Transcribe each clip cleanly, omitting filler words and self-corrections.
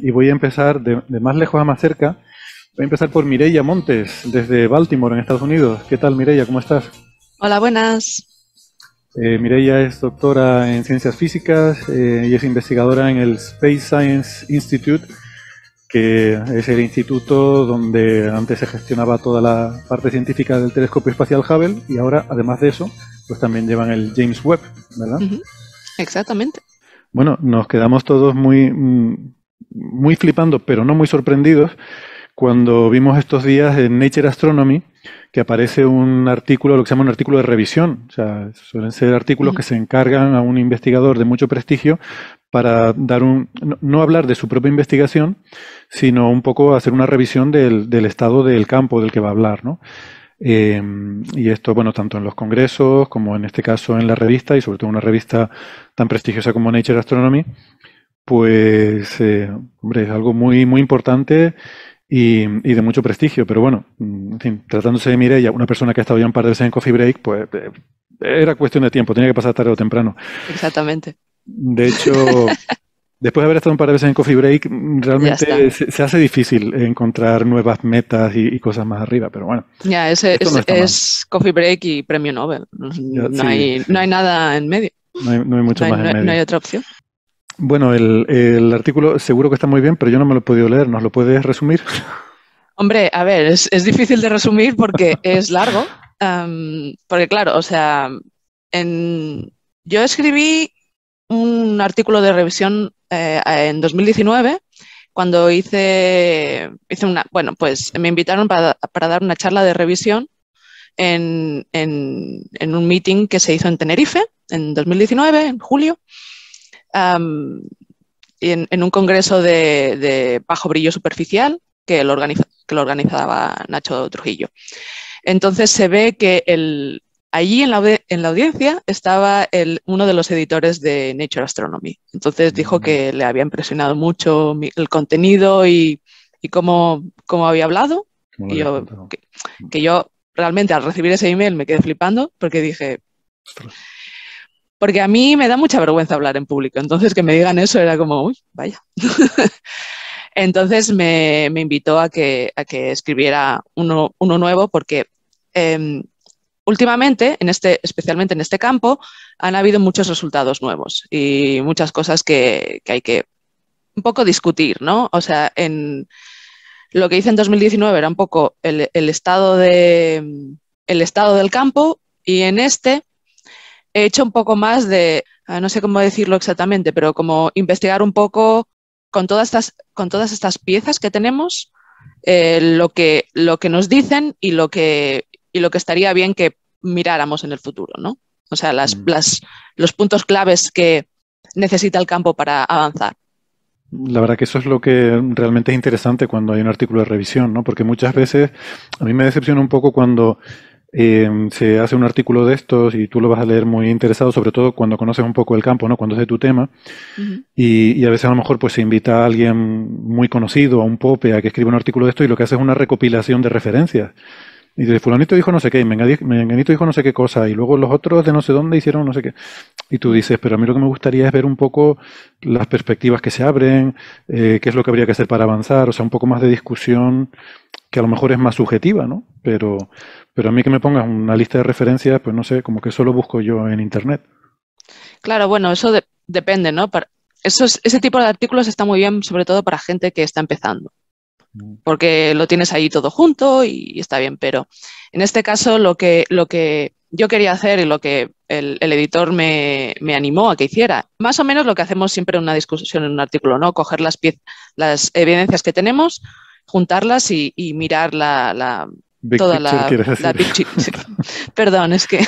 Y voy a empezar de más lejos a más cerca. Voy a empezar por Mireia Montes, desde Baltimore, en Estados Unidos. ¿Qué tal, Mireia? ¿Cómo estás? Hola, buenas. Mireia es doctora en ciencias físicas y es investigadora en el Space Science Institute, que es el instituto donde antes se gestionaba toda la parte científica del telescopio espacial Hubble, y ahora, además de eso, pues también llevan el James Webb, ¿verdad? Ujú, exactamente. Bueno, nos quedamos todos muy flipando, pero no muy sorprendidos, cuando vimos estos días en Nature Astronomy que aparece un artículo, lo que se llama un artículo de revisión. O sea, suelen ser artículos Ujú. que se encargan a un investigador de mucho prestigio para dar no hablar de su propia investigación, sino un poco hacer una revisión del estado del campo del que va a hablar, ¿no? Y esto, bueno, tanto en los congresos como en este caso en la revista, y sobre todo una revista tan prestigiosa como Nature Astronomy, pues, hombre, es algo muy importante y de mucho prestigio. Pero bueno, en fin, tratándose de Mireia, una persona que ha estado ya un par de veces en Coffee Break, pues era cuestión de tiempo, tenía que pasar tarde o temprano. Exactamente. De hecho, después de haber estado un par de veces en Coffee Break, Ya está. realmente se hace difícil encontrar nuevas metas y cosas más arriba, pero bueno, Ya, esto no está mal. es Coffee Break y premio Nobel. Ya, sí, sí, No hay nada en medio. no hay mucho más en No medio. hay otra opción. Bueno, el artículo seguro que está muy bien, pero yo no me lo he podido leer. ¿Nos lo puedes resumir? Hombre, a ver, es difícil de resumir porque es largo. Porque claro, o sea, en, yo escribí un artículo de revisión en 2019 cuando hice una, bueno, pues me invitaron para dar una charla de revisión en un meeting que se hizo en Tenerife en 2019, en julio, um, y en un congreso de bajo brillo superficial que lo organizaba Nacho Trujillo. Entonces se ve que allí en la audiencia estaba uno de los editores de Nature Astronomy. Entonces dijo que le había impresionado mucho el contenido y cómo había hablado. Como lo Y habías yo, contado. que yo realmente al recibir ese email me quedé flipando porque dije, Ostras. porque a mí me da mucha vergüenza hablar en público, entonces que me digan eso era como, uy, vaya. Entonces me invitó a que escribiera uno nuevo porque eh, últimamente, especialmente en este campo, han habido muchos resultados nuevos y muchas cosas que hay que un poco discutir, ¿no? O sea, lo que hice en 2019 era un poco el estado del campo y en este he hecho un poco más de, no sé cómo decirlo exactamente, pero como investigar un poco con todas estas piezas que tenemos, lo que nos dicen y lo que estaría bien que miráramos en el futuro, ¿no? O sea, Mm. los puntos claves que necesita el campo para avanzar. La verdad que eso es lo que realmente es interesante cuando hay un artículo de revisión, ¿no? Porque muchas veces a mí me decepciona un poco cuando se hace un artículo de estos y tú lo vas a leer muy interesado, sobre todo cuando conoces un poco el campo, ¿no? Cuando es de tu tema. Uh -huh. Y a veces a lo mejor pues se invita a alguien muy conocido, a un pope, a que escriba un artículo de esto, y lo que hace es una recopilación de referencias. Y dice, fulanito dijo no sé qué, y menganito dijo no sé qué cosa, y luego los otros de no sé dónde hicieron no sé qué. Y tú dices, pero a mí lo que me gustaría es ver un poco las perspectivas que se abren, qué es lo que habría que hacer para avanzar, o sea, un poco más de discusión que a lo mejor es más subjetiva, ¿no? Pero a mí que me pongas una lista de referencias, pues no sé, como que solo busco yo en internet. Claro, bueno, depende, ¿no? Ese tipo de artículos está muy bien, sobre todo para gente que está empezando, porque lo tienes ahí todo junto y está bien, pero en este caso lo que yo quería hacer y lo que el editor me animó a que hiciera, más o menos lo que hacemos siempre en una discusión en un artículo, ¿no? Coger las evidencias que tenemos, juntarlas y mirar Big toda picture, quieres la decir. big Perdón, es que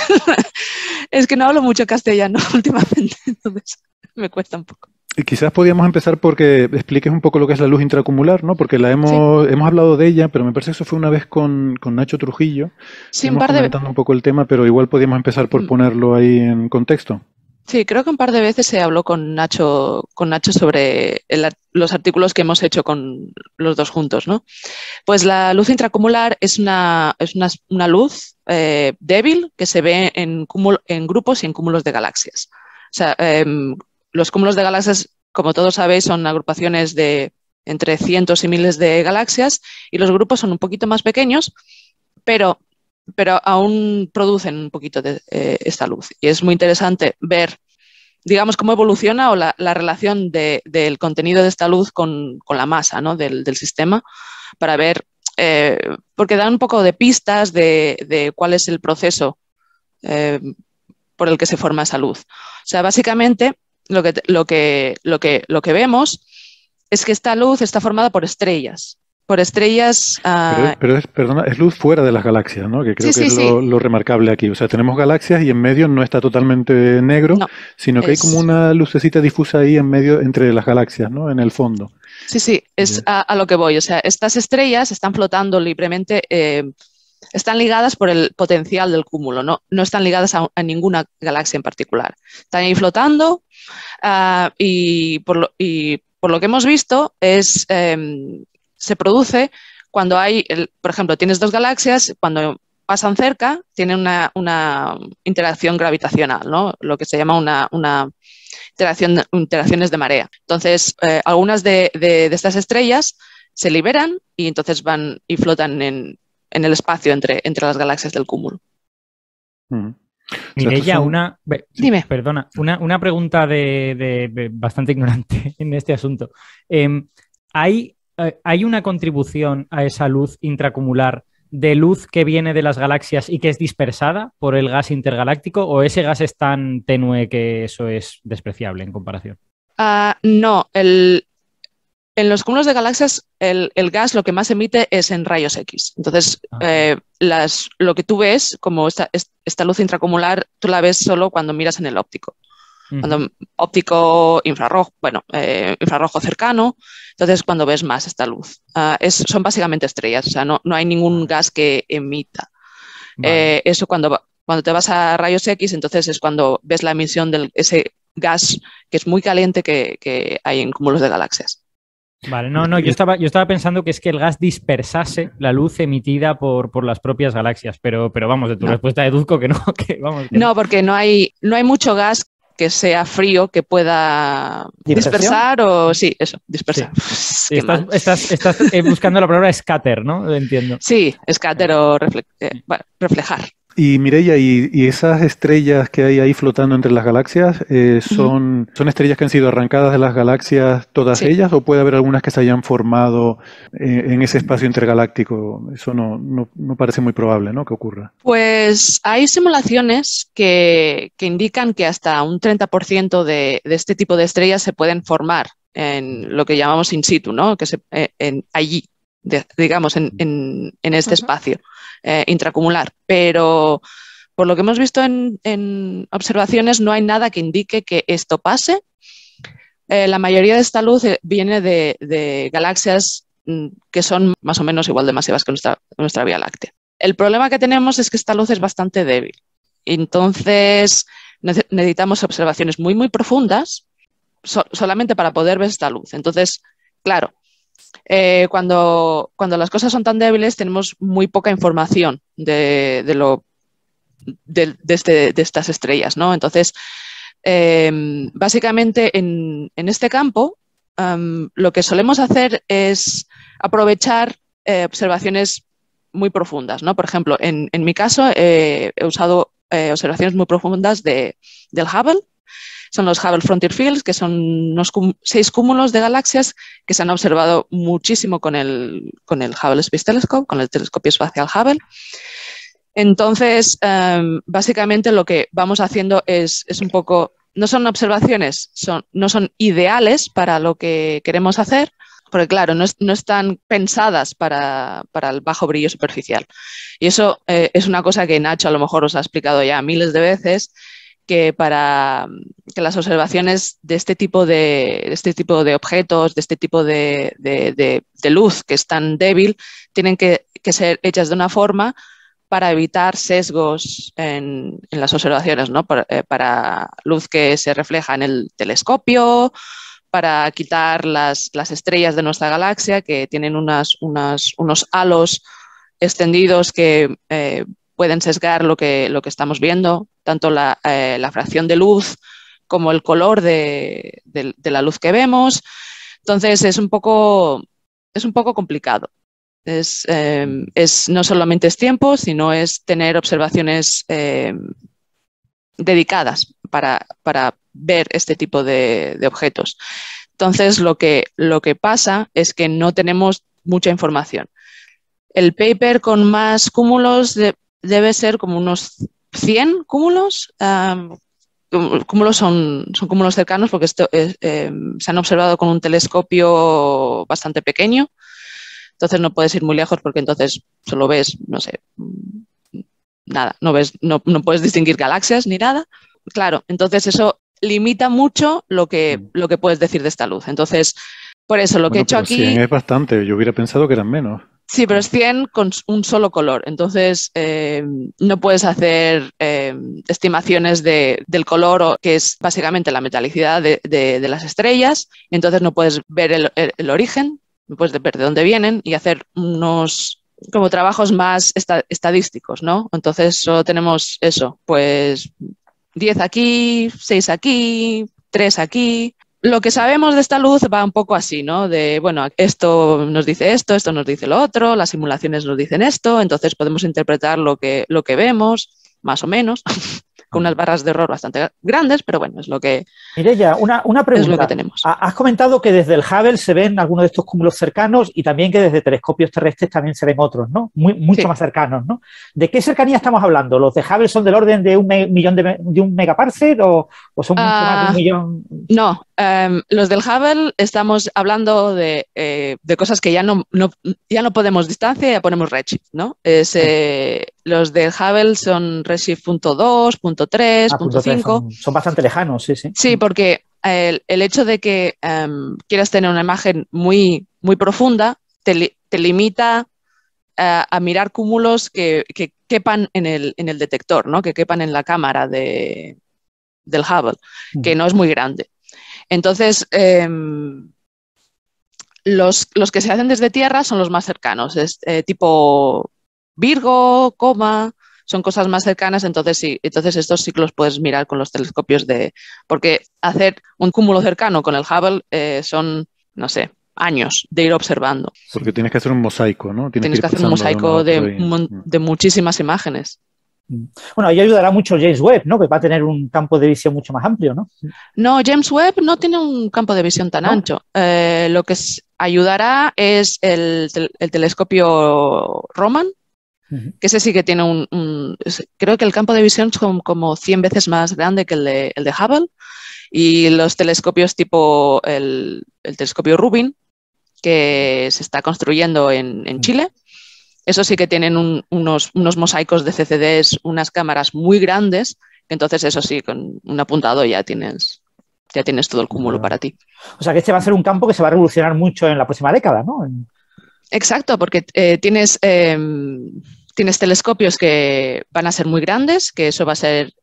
es que no hablo mucho castellano últimamente, entonces me cuesta un poco. Y quizás podíamos empezar porque expliques un poco lo que es la luz intracumular, ¿no? Porque Sí, hemos hablado de ella, pero me parece que eso fue una vez con Nacho Trujillo. sí, un Estuvimos par de, comentando un poco el tema, pero igual podíamos empezar por ponerlo ahí en contexto. sí, creo que un par de veces se habló con Nacho sobre los artículos que hemos hecho con los dos juntos, ¿no? Pues la luz intracumular una luz débil que se ve en grupos y en cúmulos de galaxias. O sea, los cúmulos de galaxias, como todos sabéis, son agrupaciones entre cientos y miles de galaxias, y los grupos son un poquito más pequeños, pero aún producen un poquito de esta luz. Y es muy interesante ver, digamos, cómo evoluciona o la relación del contenido de esta luz con la masa, ¿no?, del sistema, para ver, porque dan un poco de pistas de cuál es el proceso por el que se forma esa luz. O sea, básicamente lo que vemos es que esta luz está formada por estrellas. Por estrellas... Perdona, es luz fuera de las galaxias, ¿no? Que creo sí, que es lo remarcable aquí. O sea, tenemos galaxias y en medio no está totalmente negro, no, sino que hay como una lucecita difusa ahí en medio entre las galaxias, ¿no? En el fondo. Sí, es a lo que voy. O sea, estas estrellas están flotando libremente, están ligadas por el potencial del cúmulo, no están ligadas a ninguna galaxia en particular. Están ahí flotando y por lo que hemos visto se produce cuando hay, por ejemplo, tienes dos galaxias, cuando pasan cerca, tienen una interacción gravitacional, ¿no? Lo que se llama una interacciones de marea. Entonces, algunas de estas estrellas se liberan y entonces van y flotan en el espacio entre las galaxias del cúmulo. Mireia, Dime. Perdona, una pregunta de bastante ignorante en este asunto. ¿Hay una contribución a esa luz intracumular de luz que viene de las galaxias y que es dispersada por el gas intergaláctico, o ese gas es tan tenue que eso es despreciable en comparación? No, en los cúmulos de galaxias el gas lo que más emite es en rayos X. Entonces, lo que tú ves como esta luz intracumular, tú la ves solo cuando miras en el óptico. Cuando óptico infrarrojo, infrarrojo cercano, entonces cuando ves más esta luz. Son básicamente estrellas, o sea, no hay ningún gas que emita. Vale. Eso cuando te vas a rayos X, entonces es cuando ves la emisión de ese gas que es muy caliente que hay en cúmulos de galaxias. Vale, yo estaba pensando que es que el gas dispersase la luz emitida por las propias galaxias, pero vamos, de tu respuesta deduzco que no. No, porque no hay mucho gas que sea frío, que pueda dispersar o... Sí, eso, dispersar. Sí. Estás buscando la palabra scatter, ¿no? Entiendo. Sí, scatter o reflejar. Y Mireia, ¿y esas estrellas que hay ahí flotando entre las galaxias, son estrellas que han sido arrancadas de las galaxias todas ellas, o puede haber algunas que se hayan formado en ese espacio intergaláctico? Eso no parece muy probable, ¿no?, que ocurra. Pues hay simulaciones que indican que hasta un 30% de este tipo de estrellas se pueden formar en lo que llamamos in situ, ¿no?, que allí, digamos, en este espacio intracumular, pero por lo que hemos visto en observaciones no hay nada que indique que esto pase. La mayoría de esta luz viene de galaxias que son más o menos igual de masivas que nuestra Vía Láctea. El problema que tenemos es que esta luz es bastante débil, entonces necesitamos observaciones muy, muy profundas solamente para poder ver esta luz. Entonces, claro, cuando las cosas son tan débiles tenemos muy poca información de estas estrellas, ¿no? Entonces, básicamente en este campo lo que solemos hacer es aprovechar observaciones muy profundas, ¿no? Por ejemplo, en mi caso he usado observaciones muy profundas del Hubble. Son los Hubble Frontier Fields, que son unos 6 cúmulos de galaxias que se han observado muchísimo con el Hubble Space Telescope, con el telescopio espacial Hubble. Entonces, básicamente lo que vamos haciendo es un poco, no son observaciones, no son ideales para lo que queremos hacer, porque claro, no están pensadas para el bajo brillo superficial. Y eso es una cosa que Nacho a lo mejor os ha explicado ya miles de veces, que para que las observaciones de este tipo de objetos, de este tipo de luz que es tan débil, tienen que ser hechas de una forma para evitar sesgos en las observaciones, ¿no? Para luz que se refleja en el telescopio, para quitar las estrellas de nuestra galaxia que tienen unos halos extendidos que pueden sesgar lo que estamos viendo, tanto la fracción de luz como el color de la luz que vemos. Entonces es un poco complicado. No solamente es tiempo, sino es tener observaciones dedicadas para ver este tipo de objetos. Entonces, lo que pasa es que no tenemos mucha información. El paper con más cúmulos debe ser como unos 100 cúmulos. Cúmulos son cúmulos cercanos porque se han observado con un telescopio bastante pequeño. Entonces no puedes ir muy lejos porque entonces solo ves, no sé, nada, no puedes distinguir galaxias ni nada. Claro, entonces eso limita mucho lo que puedes decir de esta luz. Entonces, por eso lo que he hecho aquí... 100 es bastante, yo hubiera pensado que eran menos. Sí, pero es 100 con un solo color. Entonces, no puedes hacer estimaciones del color, que es básicamente la metalicidad de las estrellas. Entonces, no puedes ver el origen, no puedes ver de dónde vienen y hacer unos como trabajos más estadísticos, ¿no? Entonces, solo tenemos eso, pues 10 aquí, 6 aquí, 3 aquí. Lo que sabemos de esta luz va un poco así, ¿no? De, bueno, esto nos dice esto nos dice lo otro, las simulaciones nos dicen esto, entonces podemos interpretar lo que vemos, más o menos, con unas barras de error bastante grandes, pero bueno, es lo que... Mireia, una pregunta. Es lo que tenemos. Has comentado que desde el Hubble se ven algunos de estos cúmulos cercanos y también que desde telescopios terrestres también se ven otros, ¿no? Mucho más cercanos, ¿no? ¿De qué cercanía estamos hablando? ¿Los de Hubble son del orden de un millón de un megaparsec o son mucho más de un millón? No, los del Hubble estamos hablando de cosas que ya no podemos distancia, ya ponemos redshift, ¿no? Los del Hubble son redshift .2, .3, .5. Son bastante lejanos, sí. Sí, porque el hecho de que quieras tener una imagen muy, muy profunda te limita a mirar cúmulos que quepan en el detector, ¿no? Que quepan en la cámara del Hubble, que no es muy grande. Entonces, los que se hacen desde Tierra son los más cercanos, tipo Virgo, Coma, son cosas más cercanas, entonces sí, estos sí que los puedes mirar con los telescopios porque hacer un cúmulo cercano con el Hubble son, no sé, años de ir observando. Porque tienes que hacer un mosaico, ¿no? Tienes que hacer un mosaico de muchísimas imágenes. Bueno, ahí ayudará mucho James Webb, ¿no? Que va a tener un campo de visión mucho más amplio, ¿no? No, James Webb no tiene un campo de visión tan ancho. Lo que ayudará es el telescopio Roman, que ese sí que tiene creo que el campo de visión es como 100 veces más grande que el de Hubble, y los telescopios tipo el telescopio Rubin, que se está construyendo en Chile. Eso sí que tienen unos mosaicos de CCDs, unas cámaras muy grandes, entonces eso sí, con un apuntado ya tienes todo el cúmulo para ti. O sea que este va a ser un campo que se va a revolucionar mucho en la próxima década, ¿no? Exacto, porque tienes telescopios que van a ser muy grandes, que eso va a ser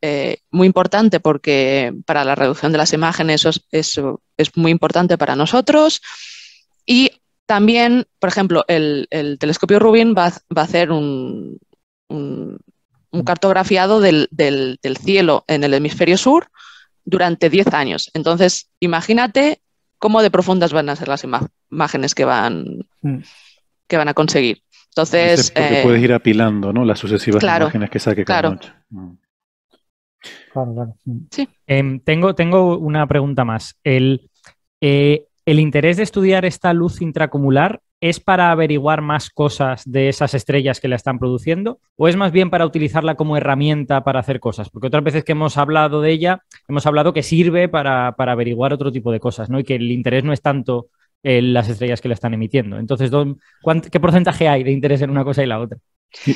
muy importante porque para la reducción de las imágenes eso es muy importante para nosotros. Y también, por ejemplo, el telescopio Rubin va a hacer un cartografiado del cielo en el hemisferio sur durante 10 años. Entonces, imagínate cómo de profundas van a ser las imágenes que van a conseguir. Entonces, porque puedes ir apilando, ¿no? Las sucesivas imágenes que saque cada noche. Claro. Sí. Tengo una pregunta más. ¿El interés de estudiar esta luz intracumular es para averiguar más cosas de esas estrellas que la están produciendo o es más bien para utilizarla como herramienta para hacer cosas? Porque otras veces que hemos hablado de ella, hemos hablado que sirve para averiguar otro tipo de cosas, ¿no? Y que el interés no es tanto en las estrellas que la están emitiendo. Entonces, ¿qué porcentaje hay de interés en una cosa y la otra?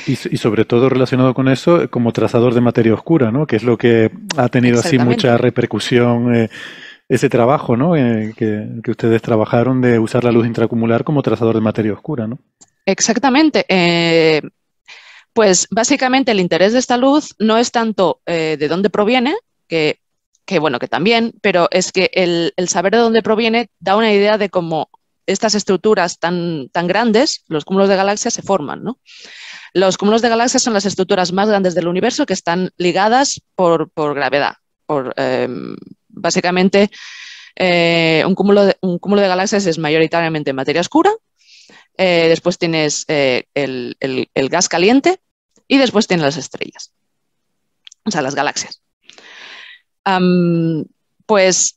Y sobre todo relacionado con eso, como trazador de materia oscura, ¿no? Que es lo que ha tenido así mucha repercusión, ese trabajo, ¿no? Que ustedes trabajaron de usar la luz intracumular como trazador de materia oscura, ¿no? Exactamente. Pues básicamente el interés de esta luz no es tanto de dónde proviene, que bueno, que también, pero es que el saber de dónde proviene da una idea de cómo estas estructuras tan grandes, los cúmulos de galaxias, se forman, ¿no? Los cúmulos de galaxias son las estructuras más grandes del universo que están ligadas por gravedad. Básicamente, Un cúmulo de galaxias es mayoritariamente materia oscura, después tienes el gas caliente y después tienes las estrellas, o sea, las galaxias. Pues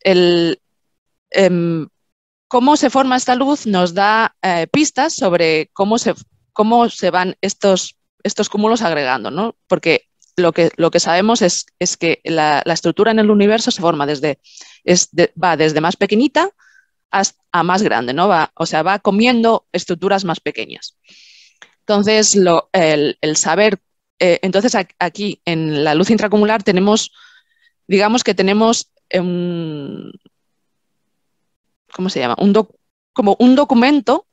cómo se forma esta luz nos da pistas sobre cómo se van estos cúmulos agregando, ¿no? Porque lo que sabemos es que la estructura en el universo se forma va desde más pequeñita a más grande, ¿no? Va comiendo estructuras más pequeñas. Entonces, el saber, entonces aquí en la luz intracumular digamos que tenemos ¿cómo se llama? Como un documento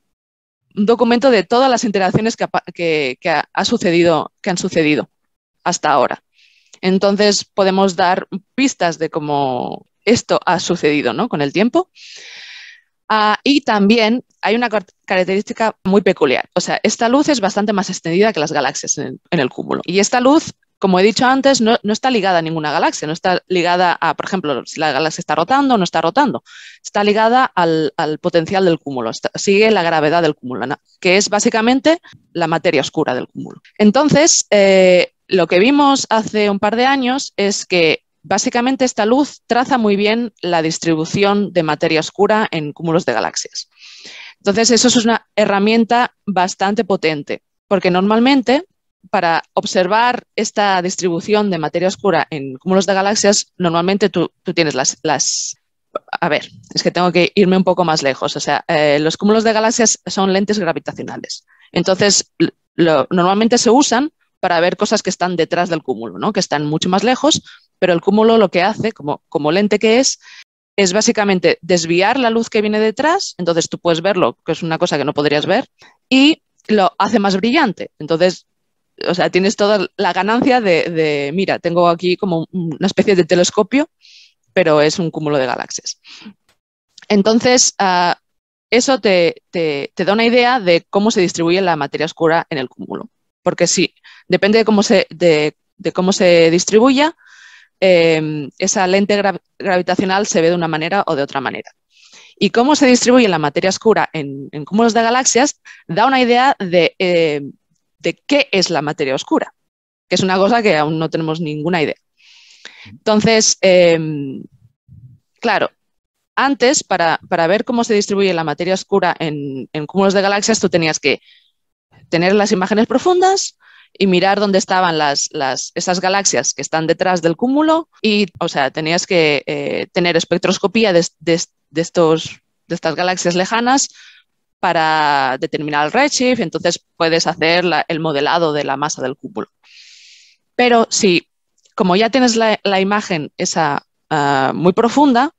de todas las interacciones que han sucedido hasta ahora. Entonces podemos dar pistas de cómo esto ha sucedido, ¿no? Con el tiempo. Y también hay una característica muy peculiar. O sea, esta luz es bastante más extendida que las galaxias en el cúmulo. Y esta luz, como he dicho antes, no está ligada a ninguna galaxia, no está ligada a, por ejemplo, si la galaxia está rotando o no está rotando. Está ligada al potencial del cúmulo, sigue la gravedad del cúmulo, ¿no? Que es básicamente la materia oscura del cúmulo. Entonces, lo que vimos hace un par de años es que básicamente esta luz traza muy bien la distribución de materia oscura en cúmulos de galaxias. Entonces, eso es una herramienta bastante potente, porque normalmente para observar esta distribución de materia oscura en cúmulos de galaxias, normalmente tú tienes A ver, es que tengo que irme un poco más lejos. O sea, los cúmulos de galaxias son lentes gravitacionales. Entonces, normalmente se usan para ver cosas que están detrás del cúmulo, ¿no? Que están mucho más lejos, pero el cúmulo lo que hace, como lente que es básicamente desviar la luz que viene detrás, entonces tú puedes verlo, que es una cosa que no podrías ver, y lo hace más brillante. Entonces, o sea, tienes toda la ganancia de mira, tengo aquí como una especie de telescopio, pero es un cúmulo de galaxias. Entonces, eso te da una idea de cómo se distribuye la materia oscura en el cúmulo. Porque sí, depende de cómo se distribuya, esa lente gravitacional se ve de una manera o de otra manera. Y cómo se distribuye la materia oscura en cúmulos de galaxias da una idea de qué es la materia oscura, que es una cosa que aún no tenemos ninguna idea. Entonces, claro, antes, para ver cómo se distribuye la materia oscura en cúmulos de galaxias, tú tenías que tener las imágenes profundas y mirar dónde estaban esas galaxias que están detrás del cúmulo y, o sea, tenías que tener espectroscopía de estas galaxias lejanas para determinar el redshift, entonces puedes hacer el modelado de la masa del cúmulo. Pero si, como ya tienes la imagen esa muy profunda,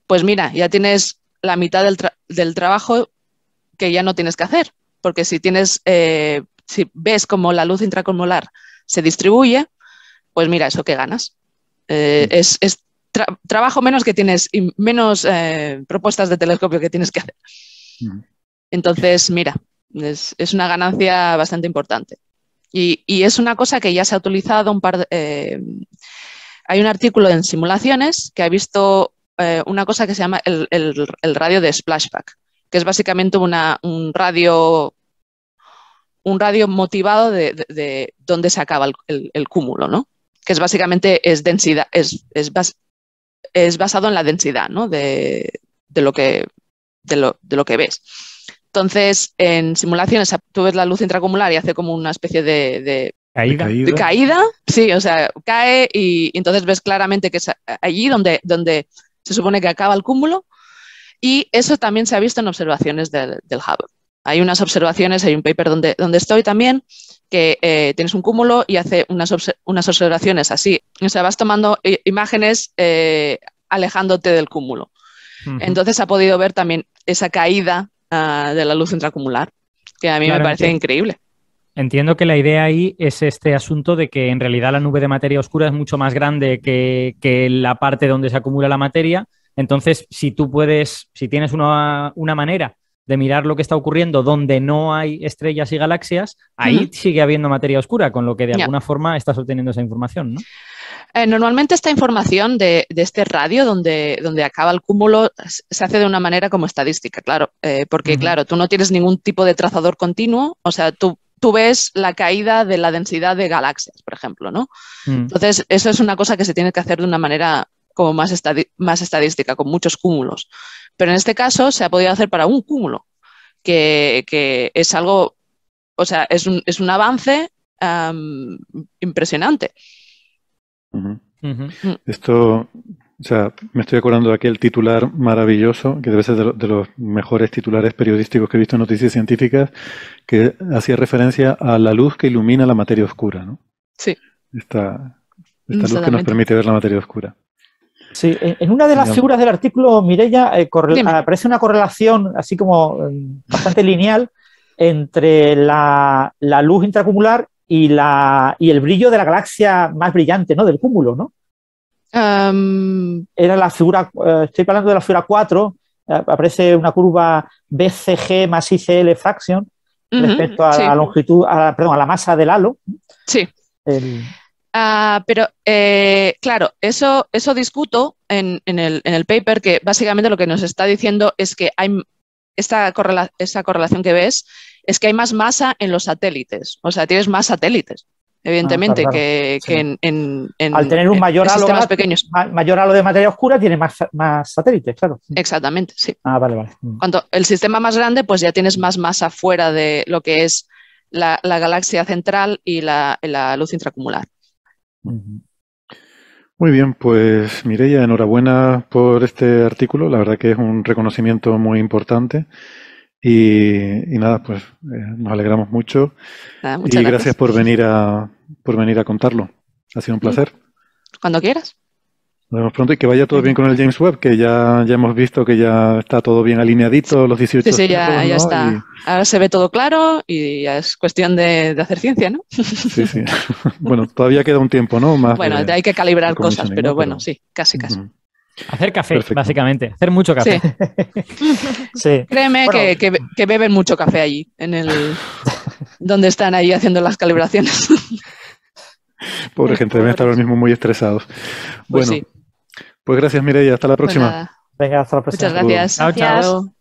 pues mira, ya tienes la mitad del trabajo que ya no tienes que hacer, porque si ves cómo la luz intracumular se distribuye, pues mira, eso que ganas. Es trabajo menos que tienes y menos propuestas de telescopio que tienes que hacer. Entonces, mira, es una ganancia bastante importante. Y es una cosa que ya se ha utilizado hay un artículo en simulaciones que ha visto una cosa que se llama el radio de splashback, que es básicamente un radio motivado de dónde se acaba el cúmulo, ¿no? Que es básicamente densidad, es basado en la densidad, ¿no? de lo que ves. Entonces, en simulaciones tú ves la luz intracumular y hace como una especie de caída. Sí, o sea, cae y entonces ves claramente que es allí donde se supone que acaba el cúmulo, y eso también se ha visto en observaciones del Hubble. Hay unas observaciones, hay un paper donde estoy también, que tienes un cúmulo y hace unas observaciones así. O sea, vas tomando imágenes alejándote del cúmulo. Entonces ha podido ver también esa caída de la luz intracumular, que a mí me parece increíble. Entiendo que la idea ahí es este asunto de que en realidad la nube de materia oscura es mucho más grande que la parte donde se acumula la materia. Entonces, si tienes una manera de mirar lo que está ocurriendo donde no hay estrellas y galaxias, ahí sigue habiendo materia oscura, con lo que de alguna forma estás obteniendo esa información, ¿no? Normalmente esta información de este radio donde acaba el cúmulo se hace de una manera como estadística, claro, porque claro, tú no tienes ningún tipo de trazador continuo, o sea, tú ves la caída de la densidad de galaxias, por ejemplo, ¿no? Entonces, eso es una cosa que se tiene que hacer de una manera como más estadística, con muchos cúmulos. Pero en este caso se ha podido hacer para un cúmulo, que es algo, o sea, es un avance impresionante. Esto, o sea, me estoy acordando de aquel titular maravilloso, que debe ser de los mejores titulares periodísticos que he visto en noticias científicas, que hacía referencia a la luz que ilumina la materia oscura, ¿no? Sí. Esta luz que nos permite ver la materia oscura. Sí, en una de las figuras del artículo, Mireia, aparece una correlación así como bastante lineal entre la luz intracumular y el brillo de la galaxia más brillante, ¿no? Del cúmulo, ¿no? Era la figura, estoy hablando de la figura 4, aparece una curva BCG más ICL fraction respecto a la longitud, a la masa del halo. Sí. Pero, claro, eso discuto en el paper, que básicamente lo que nos está diciendo es que hay esa correlación que ves, es que hay más masa en los satélites. O sea, tienes más satélites, evidentemente, claro. que en al tener un mayor halo, sistemas pequeños. Mayor halo de materia oscura, tiene más satélites, claro. Exactamente, sí. Vale. Cuanto el sistema más grande, pues ya tienes más masa fuera de lo que es la galaxia central y la luz intracumular. Muy bien, pues Mireia, enhorabuena por este artículo. La verdad que es un reconocimiento muy importante. Y nada, pues nos alegramos mucho. Muchas gracias por venir a contarlo. Ha sido un placer. Cuando quieras. Nos vemos pronto y que vaya todo bien con el James Webb, que ya hemos visto que ya está todo bien alineadito, los 18 Sí, ya ¿no? está. Ahora se ve todo claro y ya es cuestión de hacer ciencia, ¿no? Sí. Bueno, todavía queda un tiempo, ¿no? Más bueno, hay que calibrar cosas, pero bueno, sí, casi. Hacer café, Perfecto. Básicamente. Hacer mucho café. Sí. Créeme que beben mucho café allí, donde están ahí haciendo las calibraciones. Pobre gente, deben estar ahora mismo muy estresados. Pues bueno, pues gracias Mireia, hasta la próxima. Venga, hasta la próxima. Muchas gracias. Chao.